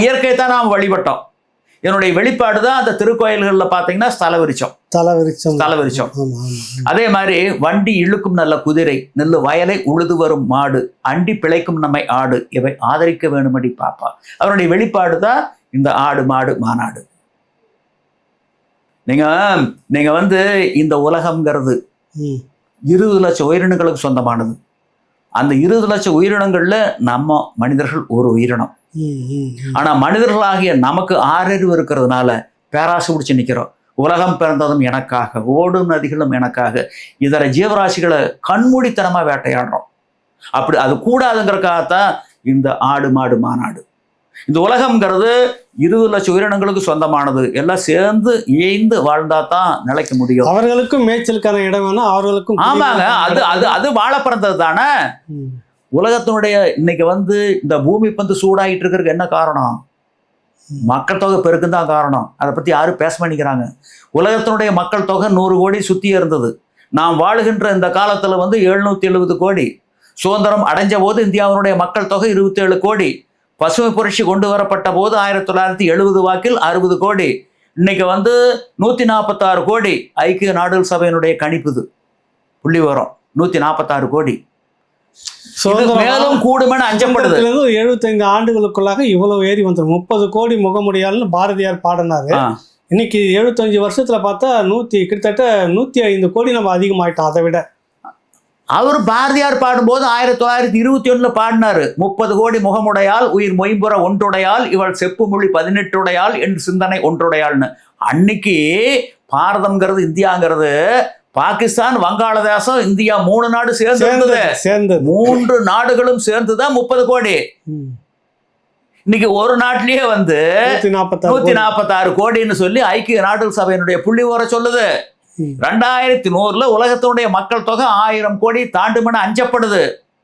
இயற்கை தான் நாம் வழிபட்டோம். என்னுடைய வெளிப்பாடு தான் அந்த திருக்கோயில்களில் பார்த்தீங்கன்னா ஸ்தலவிருச்சம். அதே மாதிரி வண்டி இழுக்கும் நல்ல குதிரை, நெல்லு வயலை உழுது வரும் மாடு, அண்டி பிழைக்கும் நம்மை ஆடு, இவை ஆதரிக்க வேணுமடி பாப்பா. அவருடைய வெளிப்பாடு தான் இந்த ஆடு மாடு மாநாடு. நீங்க வந்து இந்த உலகம்ங்கிறது 20 லட்சம் உயிரினங்களுக்கு சொந்தமானது. அந்த 20 லட்சம் உயிரினங்கள்ல நம்ம மனிதர்கள் ஒரு உயிரினம். ஆனா மனிதர்களாகிய நமக்கு ஆறறிவு இருக்கிறதுனால பேராசை பிடிச்சு நிக்கிறோம். உலகம் பிறந்ததும் எனக்காக, ஓடும் நதிகளும் எனக்காக, இதர ஜீவராசிகளை கண்மூடித்தனமா வேட்டையாடுறோம். அப்படி அது கூடாதுங்கிறதுக்காகத்தான் இந்த ஆடு மாடு மாநாடு. இந்த உலகம்ங்கிறது 20 லட்சம் உயிரினங்களுக்கு சொந்தமானது. எல்லாம் சேர்ந்து இயைந்து வாழ்ந்தா தான் நிலைக்க முடியும். அவர்களுக்கும் மேய்ச்சலுக்கான இடம் வேணும், அவர்களுக்கும். ஆமாங்க, அது அது அது வாழ பிறந்தது தானே. உலகத்தினுடைய இன்னைக்கு வந்து இந்த பூமி வந்து சூடாயிட்டு இருக்கிறதுக்கு என்ன காரணம்? மக்கள் தொகை பெருக்கும் தான் காரணம். அதை பத்தி யாரும் பேச பண்ணிக்கிறாங்க. உலகத்தினுடைய மக்கள் தொகை 100 கோடி சுத்தி இருந்தது. நாம் வாழுகின்ற இந்த காலத்துல வந்து 770 கோடி. சுதந்திரம் அடைஞ்ச போது இந்தியாவினுடைய மக்கள் தொகை 27 கோடி. பசுமை புரட்சி கொண்டு வரப்பட்ட போது 1970 வாக்கில் 60 கோடி. இன்னைக்கு வந்து 146 கோடி. ஐக்கிய நாடுகள் சபையினுடைய கணிப்புது புள்ளி வரும் 146 கோடி. மேலும் கூடுமென அஞ்சப்படுது. 75 ஆண்டுகளுக்குள்ளாக இவ்வளவு ஏறி வந்துடும். 30 கோடி முகமுடியால்னு பாரதியார் பாடினாரு. இன்னைக்கு 75 வருஷத்துல பார்த்தா கிட்டத்தட்ட 105 கோடி நம்ம அதிகமாயிட்டோம். அதை விட அவர் பாரதியார் பாடும்போது 1921 பாடினாரு. 30 கோடி முகமுடையால் உயிர் மொய்புற ஒன்றுடையால் இவள் செப்பு மொழி 18 உடையால் என் சிந்தனை ஒன்றுடையாள்னு. அன்னைக்கு பாரதம்ங்கிறது இந்தியாங்கிறது பாகிஸ்தான், வங்காளதேசம், இந்தியா 3 நாடு சேர்ந்து 3 நாடுகளும் சேர்ந்துதான் 30 கோடி. இன்னைக்கு ஒரு நாட்டிலேயே வந்து 146 கோடின்னு சொல்லி ஐக்கிய நாடுகள் சபையினுடைய புள்ளி விவரம் சொல்லுது. 2001 உலகத்தினுடைய மக்கள் தொகை 1000 கோடி தாண்டுமென அஞ்சப்படுது.